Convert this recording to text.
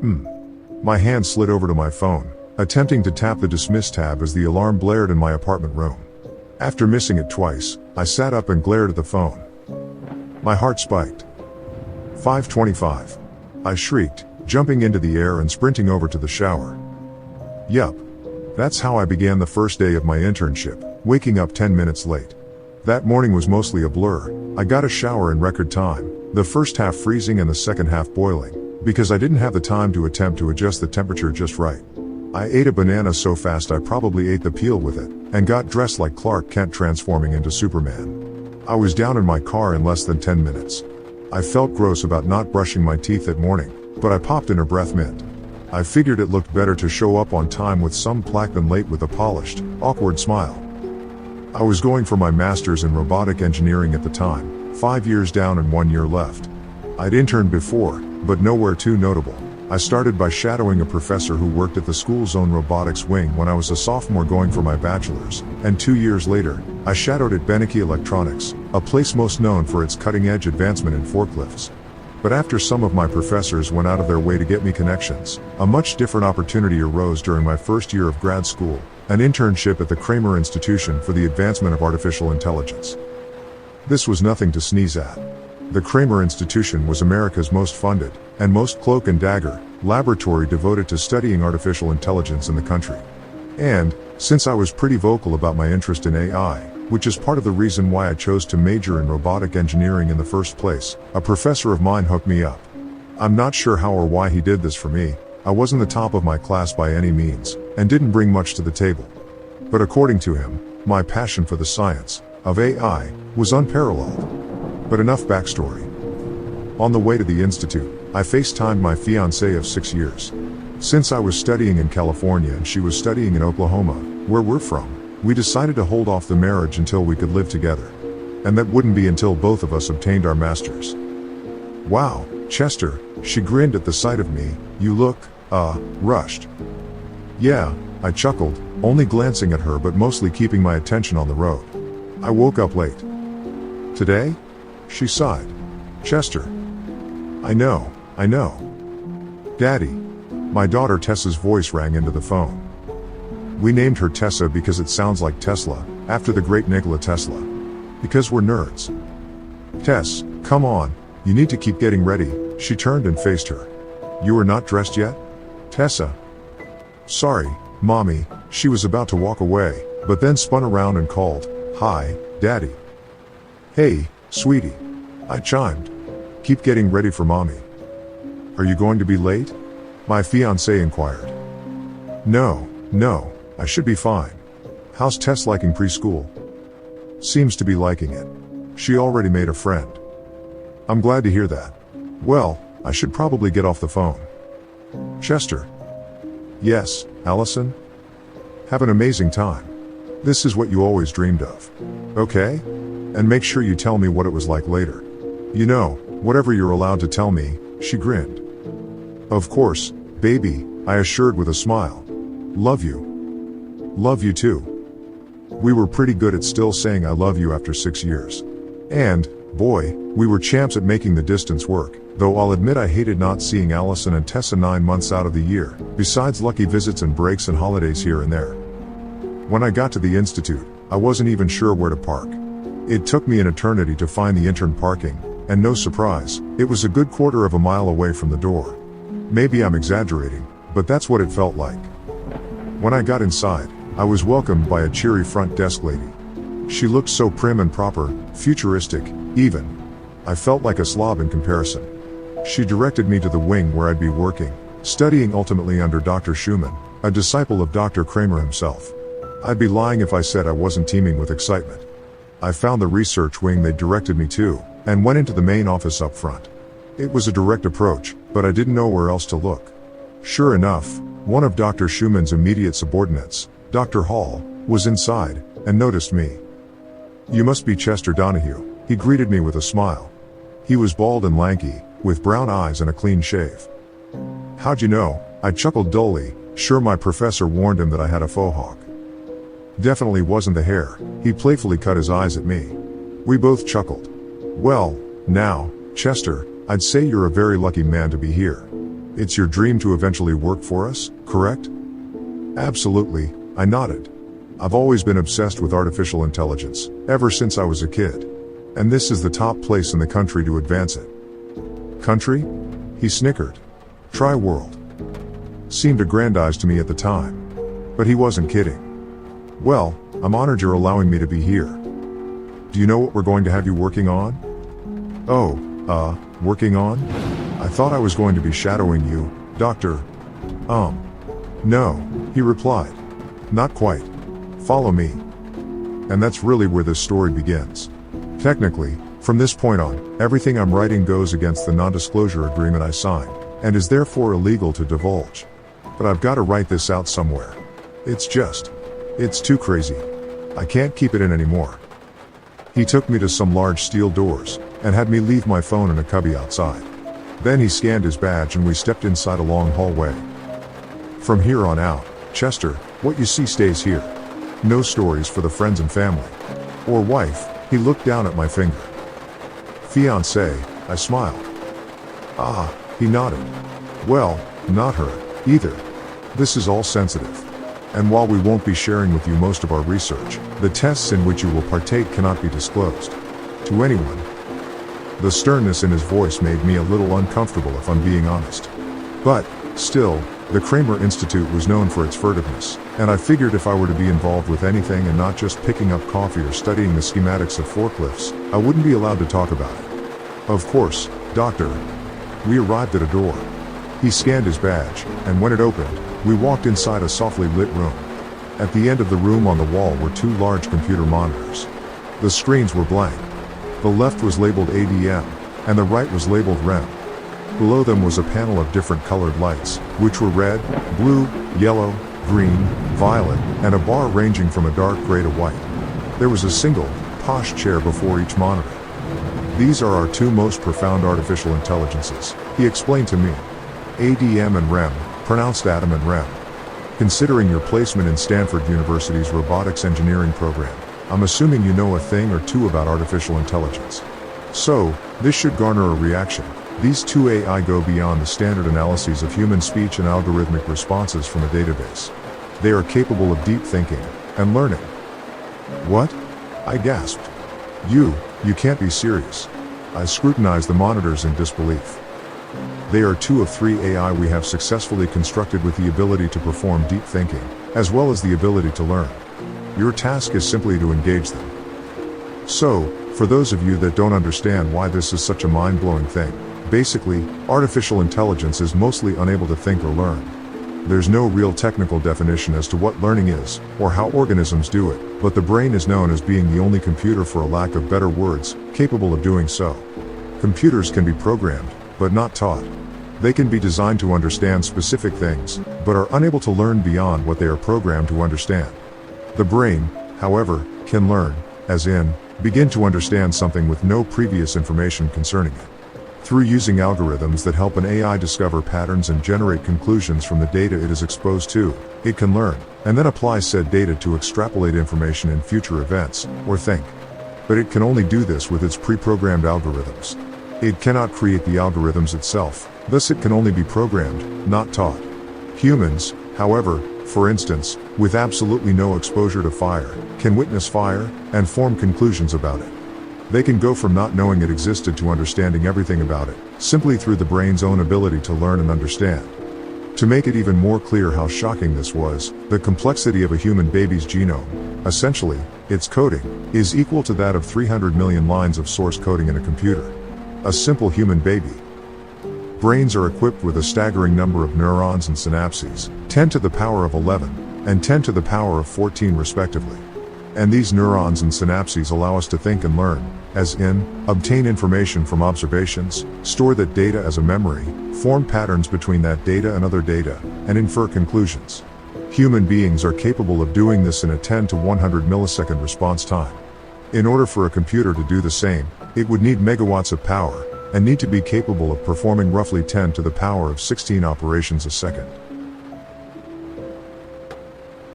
My hand slid over to my phone, attempting to tap the dismiss tab as the alarm blared in my apartment room. After missing it twice, I sat up and glared at the phone. My heart spiked. 5:25. I shrieked, jumping into the air and sprinting over to the shower. Yup. That's how I began the first day of my internship, waking up 10 minutes late. That morning was mostly a blur. I got a shower in record time, the first half freezing and the second half boiling, because I didn't have the time to attempt to adjust the temperature just right. I ate a banana so fast I probably ate the peel with it, and got dressed like Clark Kent transforming into Superman. I was down in my car in less than 10 minutes. I felt gross about not brushing my teeth that morning, but I popped in a breath mint. I figured it looked better to show up on time with some plaque than late with a polished, awkward smile. I was going for my master's in robotic engineering at the time, 5 years down and 1 year left. I'd interned before, but nowhere too notable. I started by shadowing a professor who worked at the school's own robotics wing when I was a sophomore going for my bachelor's, and 2 years later, I shadowed at Beneke Electronics, a place most known for its cutting-edge advancement in forklifts. But after some of my professors went out of their way to get me connections, a much different opportunity arose during my first year of grad school, an internship at the Kramer Institution for the Advancement of Artificial Intelligence. This was nothing to sneeze at. The Kramer Institution was America's most funded, and most cloak and dagger, laboratory devoted to studying artificial intelligence in the country. And, since I was pretty vocal about my interest in AI, which is part of the reason why I chose to major in robotic engineering in the first place, a professor of mine hooked me up. I'm not sure how or why he did this for me. I wasn't the top of my class by any means, and didn't bring much to the table. But according to him, my passion for the science of AI was unparalleled. But enough backstory. On the way to the institute, I FaceTimed my fiancée of 6 years. Since I was studying in California and she was studying in Oklahoma, where we're from, we decided to hold off the marriage until we could live together. And that wouldn't be until both of us obtained our masters. Wow, Chester, she grinned at the sight of me, you look, rushed. Yeah, I chuckled, only glancing at her but mostly keeping my attention on the road. I woke up late. Today? She sighed. Chester. I know. Daddy. My daughter Tessa's voice rang into the phone. We named her Tessa because it sounds like Tesla, after the great Nikola Tesla. Because we're nerds. Tess, come on, you need to keep getting ready. She turned and faced her. You are not dressed yet? Tessa. Sorry, Mommy. She was about to walk away, but then spun around and called, Hi, Daddy. Hey, sweetie. I chimed. Keep getting ready for Mommy. Are you going to be late? My fiancé inquired. No, I should be fine. How's Tess liking preschool? Seems to be liking it. She already made a friend. I'm glad to hear that. Well, I should probably get off the phone. Chester. Yes, Allison? Have an amazing time. This is what you always dreamed of. Okay? And make sure you tell me what it was like later. You know, whatever you're allowed to tell me, she grinned. Of course, baby, I assured with a smile. Love you. Love you too. We were pretty good at still saying I love you after 6 years. And, boy, we were champs at making the distance work, though I'll admit I hated not seeing Allison and Tessa 9 months out of the year, besides lucky visits and breaks and holidays here and there. When I got to the institute, I wasn't even sure where to park. It took me an eternity to find the intern parking, and no surprise, it was a good quarter of a mile away from the door. Maybe I'm exaggerating, but that's what it felt like. When I got inside, I was welcomed by a cheery front desk lady. She looked so prim and proper, futuristic, even. I felt like a slob in comparison. She directed me to the wing where I'd be working, studying ultimately under Dr. Schumann, a disciple of Dr. Kramer himself. I'd be lying if I said I wasn't teeming with excitement. I found the research wing they directed me to, and went into the main office up front. It was a direct approach, but I didn't know where else to look. Sure enough, one of Dr. Schumann's immediate subordinates, Dr. Hall, was inside, and noticed me. You must be Chester Donahue, he greeted me with a smile. He was bald and lanky, with brown eyes and a clean shave. How'd you know? I chuckled dully, sure my professor warned him that I had a faux hawk. Definitely wasn't the hair, he playfully cut his eyes at me. We both chuckled. Well, now, Chester, I'd say you're a very lucky man to be here. It's your dream to eventually work for us, correct? Absolutely, I nodded. I've always been obsessed with artificial intelligence, ever since I was a kid. And this is the top place in the country to advance it. Country? He snickered. Try world. Seemed aggrandized to me at the time. But he wasn't kidding. Well, I'm honored you're allowing me to be here. Do you know what we're going to have you working on? Oh, working on? I thought I was going to be shadowing you, Doctor. No, he replied. Not quite. Follow me. And that's really where this story begins. Technically, from this point on, everything I'm writing goes against the non-disclosure agreement I signed, and is therefore illegal to divulge. But I've got to write this out somewhere. It's too crazy. I can't keep it in anymore. He took me to some large steel doors, and had me leave my phone in a cubby outside. Then he scanned his badge and we stepped inside a long hallway. From here on out, Chester, what you see stays here. No stories for the friends and family. Or wife, he looked down at my finger. Fiancé, I smiled. Ah, he nodded. Well, not her, either. This is all sensitive. And while we won't be sharing with you most of our research, the tests in which you will partake cannot be disclosed to anyone. The sternness in his voice made me a little uncomfortable, if I'm being honest. But, still, the Kramer Institute was known for its furtiveness, and I figured if I were to be involved with anything and not just picking up coffee or studying the schematics of forklifts, I wouldn't be allowed to talk about it. Of course, Doctor. We arrived at a door. He scanned his badge, and when it opened, we walked inside a softly lit room. At the end of the room on the wall were two large computer monitors. The screens were blank. The left was labeled ADM, and the right was labeled REM. Below them was a panel of different colored lights, which were red, blue, yellow, green, violet, and a bar ranging from a dark gray to white. There was a single, posh chair before each monitor. These are our two most profound artificial intelligences, he explained to me. ADM and REM, pronounced Adam and REM. Considering your placement in Stanford University's robotics engineering program, I'm assuming you know a thing or two about artificial intelligence. So, this should garner a reaction. These two AI go beyond the standard analyses of human speech and algorithmic responses from a database. They are capable of deep thinking and learning. What? I gasped. You can't be serious. I scrutinized the monitors in disbelief. They are two of three AI we have successfully constructed with the ability to perform deep thinking, as well as the ability to learn. Your task is simply to engage them. So, for those of you that don't understand why this is such a mind-blowing thing, basically, artificial intelligence is mostly unable to think or learn. There's no real technical definition as to what learning is, or how organisms do it, but the brain is known as being the only computer, for a lack of better words, capable of doing so. Computers can be programmed, but not taught. They can be designed to understand specific things, but are unable to learn beyond what they are programmed to understand. The brain, however, can learn, as in, begin to understand something with no previous information concerning it. Through using algorithms that help an AI discover patterns and generate conclusions from the data it is exposed to, it can learn, and then apply said data to extrapolate information in future events, or think. But it can only do this with its pre-programmed algorithms. It cannot create the algorithms itself, thus it can only be programmed, not taught. Humans, however, for instance, with absolutely no exposure to fire, can witness fire, and form conclusions about it. They can go from not knowing it existed to understanding everything about it, simply through the brain's own ability to learn and understand. To make it even more clear how shocking this was, the complexity of a human baby's genome, essentially, its coding, is equal to that of 300 million lines of source coding in a computer. A simple human baby. Brains are equipped with a staggering number of neurons and synapses, 10 to the power of 11, and 10 to the power of 14 respectively. And these neurons and synapses allow us to think and learn, as in, obtain information from observations, store that data as a memory, form patterns between that data and other data, and infer conclusions. Human beings are capable of doing this in a 10 to 100 millisecond response time. In order for a computer to do the same, it would need megawatts of power, and need to be capable of performing roughly 10 to the power of 16 operations a second.